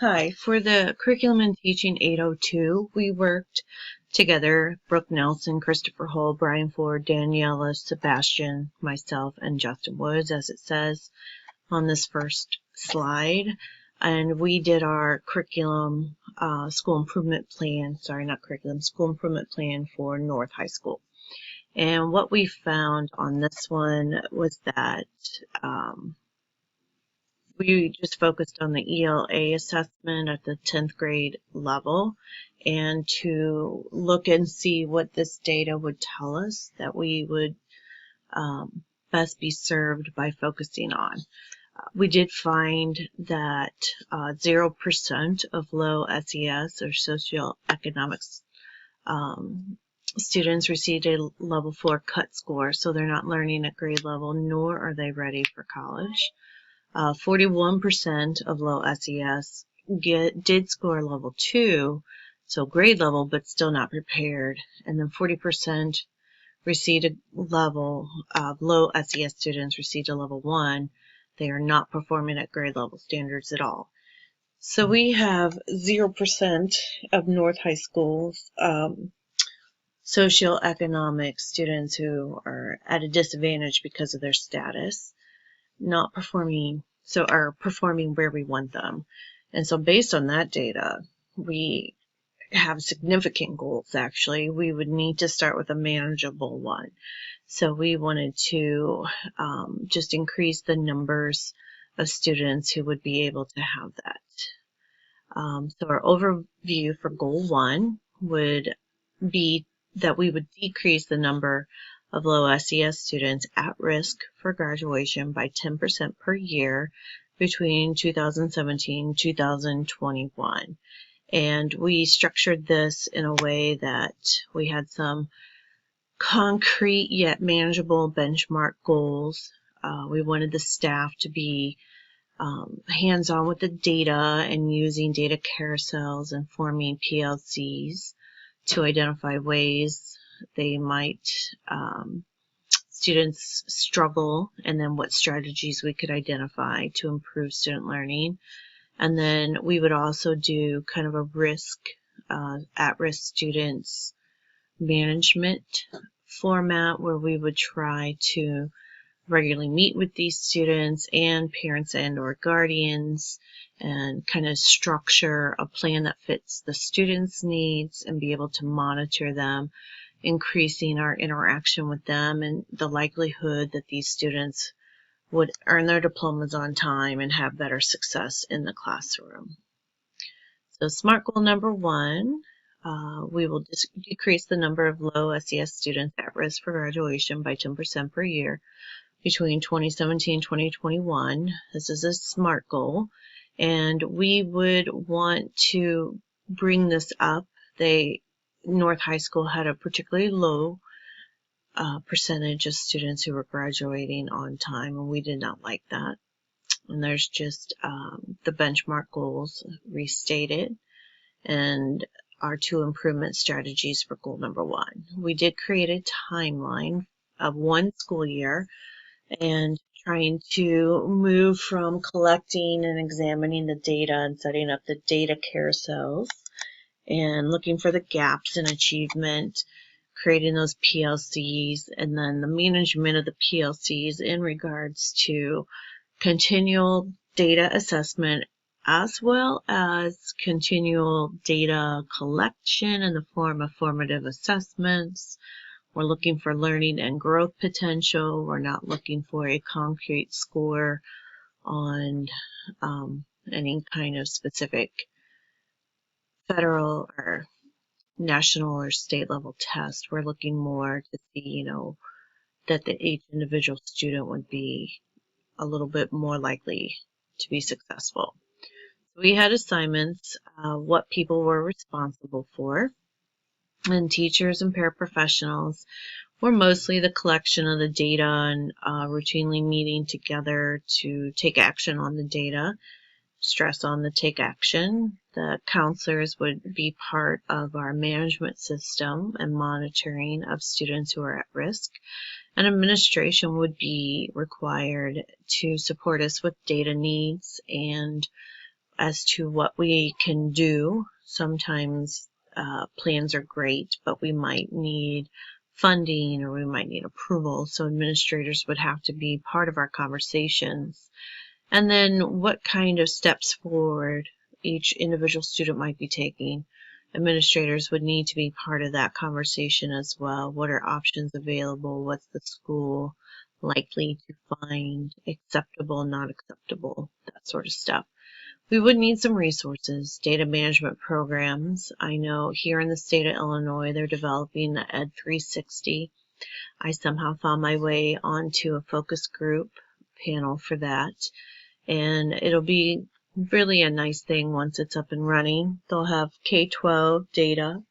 Hi, for the Curriculum and Teaching 802, we worked together, Brooke Nelson, Christopher Hull, Brian Ford, Daniela, Sebastian, myself, and Justin Woods, as it says on this first slide. And we did our curriculum, school improvement plan, school improvement plan for North High School. And what we found on this one was that we just focused on the ELA assessment at the 10th grade level and to look and see what this data would tell us that we would best be served by focusing on. We did find that 0% of low SES or socioeconomics students received a level 4 cut score, so they're not learning at grade level, nor are they ready for college. 41% of low SES did score level 2, so grade level, but still not prepared. And then 40% received a level of low SES students received a level 1. They are not performing at grade level standards at all. So we have 0% of North High School's socioeconomic students who are at a disadvantage because of their status, not performing, so are performing where we want them. And so based on that data, we have significant goals. Actually, we would need to start with a manageable one. So we wanted to just increase the numbers of students who would be able to have that. So our overview for goal 1 would be that we would decrease the number of low SES students at risk for graduation by 10% per year between 2017 and 2021. And we structured this in a way that we had some concrete yet manageable benchmark goals. We wanted the staff to be hands-on with the data and using data carousels and forming PLCs to identify ways they might students struggle, and then what strategies we could identify to improve student learning. And then we would also do kind of a at-risk students management format where we would try to regularly meet with these students and parents and or guardians and kind of structure a plan that fits the students' needs and be able to monitor them, increasing our interaction with them and the likelihood that these students would earn their diplomas on time and have better success in the classroom. So SMART goal number 1, we will decrease the number of low SES students at risk for graduation by 10% per year between 2017 and 2021. This is a SMART goal, and we would want to bring this up. North High School had a particularly low percentage of students who were graduating on time, and we did not like that. And there's just the benchmark goals restated and our 2 improvement strategies for goal number 1. We did create a timeline of 1 school year and trying to move from collecting and examining the data and setting up the data carousels and looking for the gaps in achievement, creating those PLCs, and then the management of the PLCs in regards to continual data assessment as well as continual data collection in the form of formative assessments. We're looking for learning and growth potential. We're not looking for a concrete score on any kind of specific federal or national or state level test. We're looking more to see, that each individual student would be a little bit more likely to be successful. We had assignments, what people were responsible for, and teachers and paraprofessionals were mostly the collection of the data and routinely meeting together to take action on the data, stress on the take action. The counselors would be part of our management system and monitoring of students who are at risk. And administration would be required to support us with data needs and as to what we can do. Sometimes plans are great, but we might need funding or we might need approval. So administrators would have to be part of our conversations. And then what kind of steps forward each individual student might be taking. Administrators would need to be part of that conversation as well. What are options available? What's the school likely to find acceptable, not acceptable, that sort of stuff. We would need some resources, data management programs. I know here in the state of Illinois, they're developing the Ed 360. I somehow found my way onto a focus group panel for that. And it'll be really a nice thing once it's up and running. They'll have K-12 data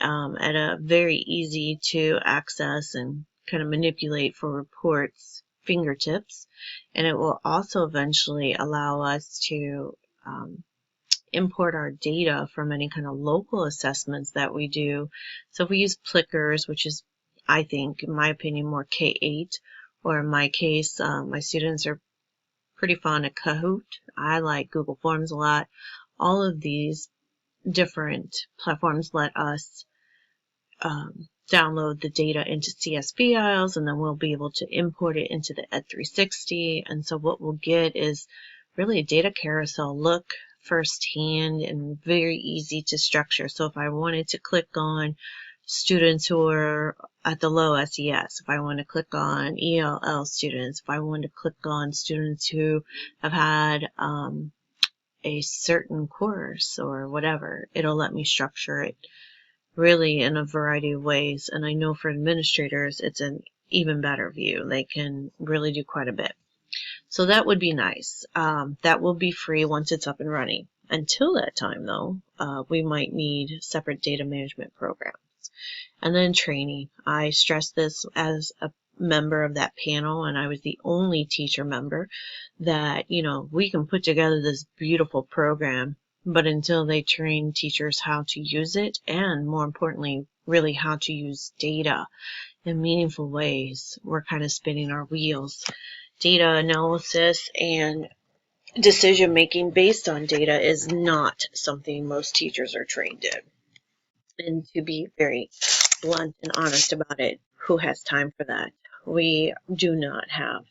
at a very easy to access and kind of manipulate for reports fingertips. And it will also eventually allow us to import our data from any kind of local assessments that we do. So if we use Plickers, which is, I think, in my opinion, more K-8, or in my case, my students are pretty fond of Kahoot. I like Google Forms a lot. All of these different platforms let us download the data into CSV files, and then we'll be able to import it into the Ed 360. And so what we'll get is really a data carousel look firsthand and very easy to structure. So if I wanted to click on students who are at the low SES, if I want to click on ELL students, if I want to click on students who have had a certain course or whatever, it'll let me structure it really in a variety of ways. And I know for administrators, it's an even better view. They can really do quite a bit. So that would be nice. That will be free once it's up and running. Until that time, though, we might need separate data management programs. And then training. I stressed this as a member of that panel, and I was the only teacher member, that, you know, we can put together this beautiful program, but until they train teachers how to use it, and more importantly, really how to use data in meaningful ways, we're kind of spinning our wheels. Data analysis and decision making based on data is not something most teachers are trained in. And to be very blunt and honest about it, who has time for that? We do not have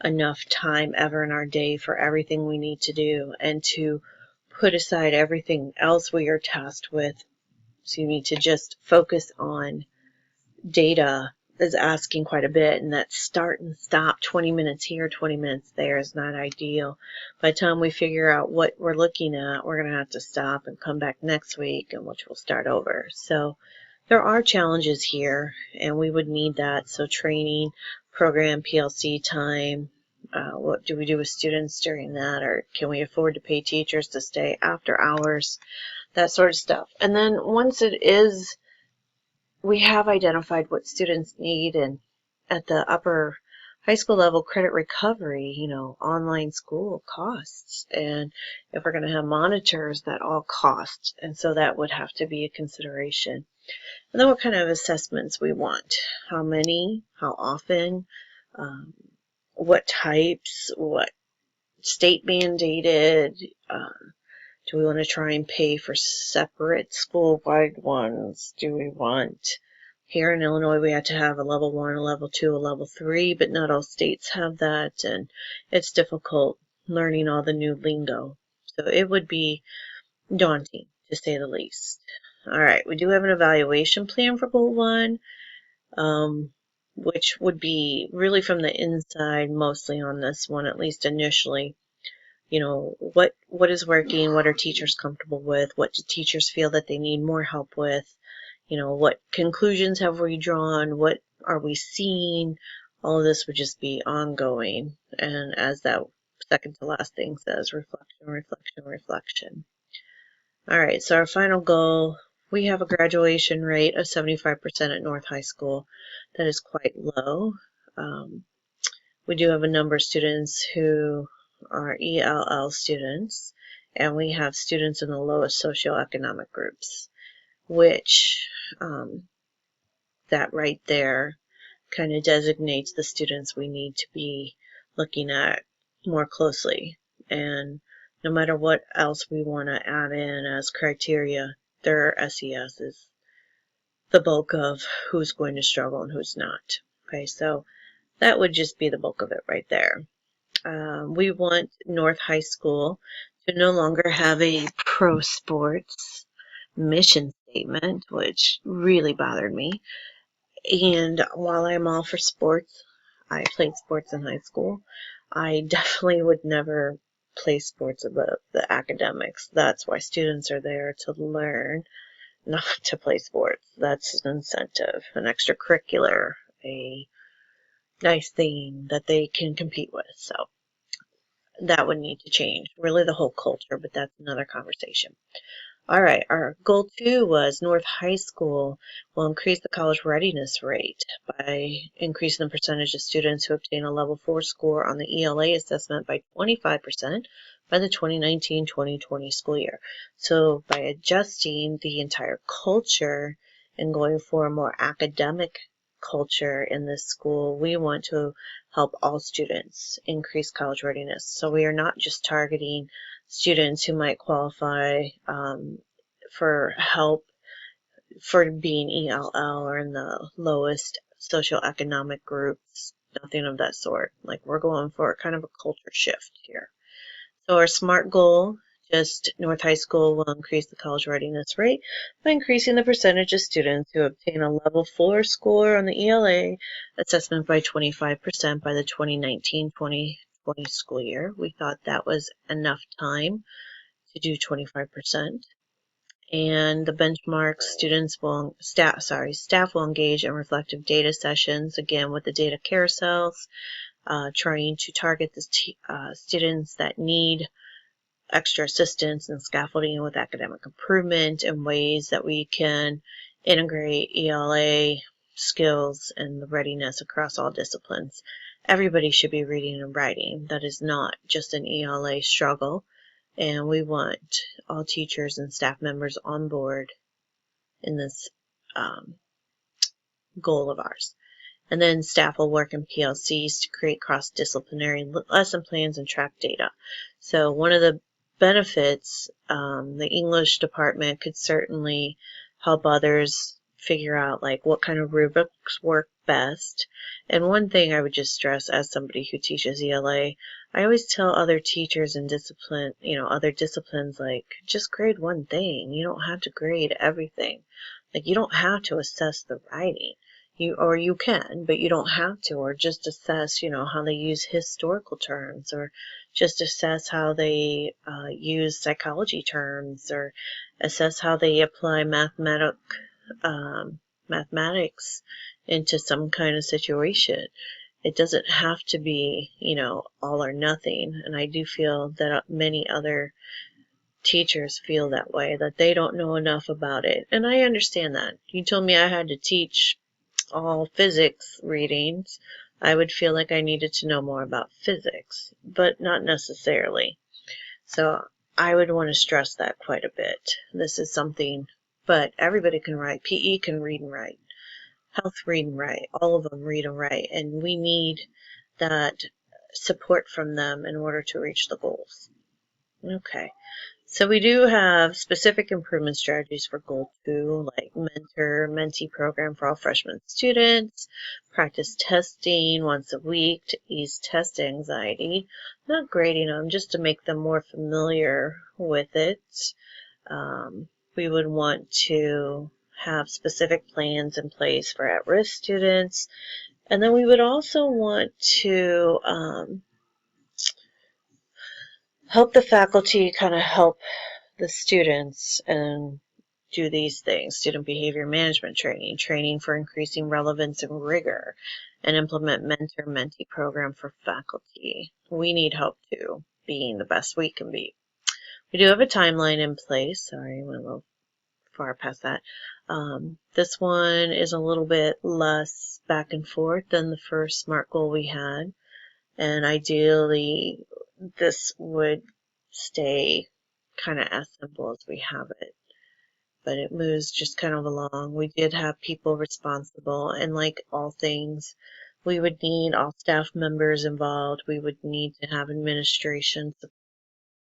enough time ever in our day for everything we need to do, and to put aside everything else we are tasked with, to just focus on data is asking quite a bit, and that start and stop 20 minutes here, 20 minutes there is not ideal. By the time we figure out what we're looking at, we're going to have to stop and come back next week, and which we'll start over. So there are challenges here, and we would need that. So training, program, PLC time, what do we do with students during that, or can we afford to pay teachers to stay after hours, that sort of stuff. And then once it is, we have identified what students need, and at the upper high school level, credit recovery, online school costs, and if we're going to have monitors, that all cost, and so that would have to be a consideration. And then what kind of assessments we want, how many, how often, what types, what state mandated, do we want to try and pay for separate school-wide ones? Do we want, here in Illinois, we have to have a level 1, a level 2, a level 3, but not all states have that, and it's difficult learning all the new lingo. So it would be daunting, to say the least. All right, we do have an evaluation plan for Goal 1, which would be really from the inside mostly on this one, at least initially. What is working, what are teachers comfortable with, what do teachers feel that they need more help with, what conclusions have we drawn, what are we seeing. All of this would just be ongoing, and as that second to last thing says, reflection, reflection, reflection. All right, so our final goal, we have a graduation rate of 75% at North High School. That is quite low. We do have a number of students who are ELL students, and we have students in the lowest socioeconomic groups, which that right there kind of designates the students we need to be looking at more closely. And no matter what else we want to add in as criteria, their SES is the bulk of who's going to struggle and who's not. Okay, so that would just be the bulk of it right there. We want North High School to no longer have a pro sports mission statement, which really bothered me. And while I'm all for sports, I played sports in high school. I definitely would never play sports above the academics. That's why students are there to learn, not to play sports. That's an incentive, an extracurricular, a nice thing that they can compete with. So that would need to change. Really the whole culture, but that's another conversation. All right, our goal 2 was North High School will increase the college readiness rate by increasing the percentage of students who obtain a level 4 score on the ELA assessment by 25% by the 2019-2020 school year. So by adjusting the entire culture and going for a more academic culture in this school, we want to help all students increase college readiness. So we are not just targeting students who might qualify for help for being ELL or in the lowest socioeconomic groups, nothing of that sort. Like, we're going for kind of a culture shift here. So our SMART goal, just North High School will increase the college readiness rate by increasing the percentage of students who obtain a level 4 score on the ELA assessment by 25% by the 2019-2020 school year. We thought that was enough time to do 25%. And the benchmarks, staff will engage in reflective data sessions, again with the data carousels, trying to target the students that need extra assistance and scaffolding with academic improvement and ways that we can integrate ELA skills and the readiness across all disciplines. Everybody should be reading and writing. That is not just an ELA struggle. And we want all teachers and staff members on board in this goal of ours. And then staff will work in PLCs to create cross-disciplinary lesson plans and track data. So one of the benefits, the English department could certainly help others figure out like what kind of rubrics work best. And one thing I would just stress as somebody who teaches ELA, I always tell other teachers in other disciplines, like, just grade one thing. You don't have to grade everything. Like, you don't have to assess the writing. You can, but you don't have to, or just assess, how they use historical terms, or just assess how they use psychology terms, or assess how they apply mathematics into some kind of situation. It doesn't have to be, all or nothing. And I do feel that many other teachers feel that way, that they don't know enough about it. And I understand that. You told me I had to teach all physics readings, I would feel like I needed to know more about physics, but not necessarily. So I would want to stress that quite a bit. This is something, but everybody can write. PE can read and write. Health read and write. All of them read and write. And we need that support from them in order to reach the goals. Okay. So we do have specific improvement strategies for Goal 2, like mentor-mentee program for all freshman students, practice testing once a week to ease test anxiety, not grading them, just to make them more familiar with it. We would want to have specific plans in place for at-risk students, and then we would also want to help the faculty kind of help the students and do these things: student behavior management training for increasing relevance and rigor, and implement mentor-mentee program for faculty. We need help too, being the best we can be. We do have a timeline in place. Sorry, I went a little far past that. This one is a little bit less back and forth than the first SMART goal we had. And ideally, this would stay kind of as simple as we have it, but it moves just kind of along. We did have people responsible, and like all things, we would need all staff members involved. We would need to have administration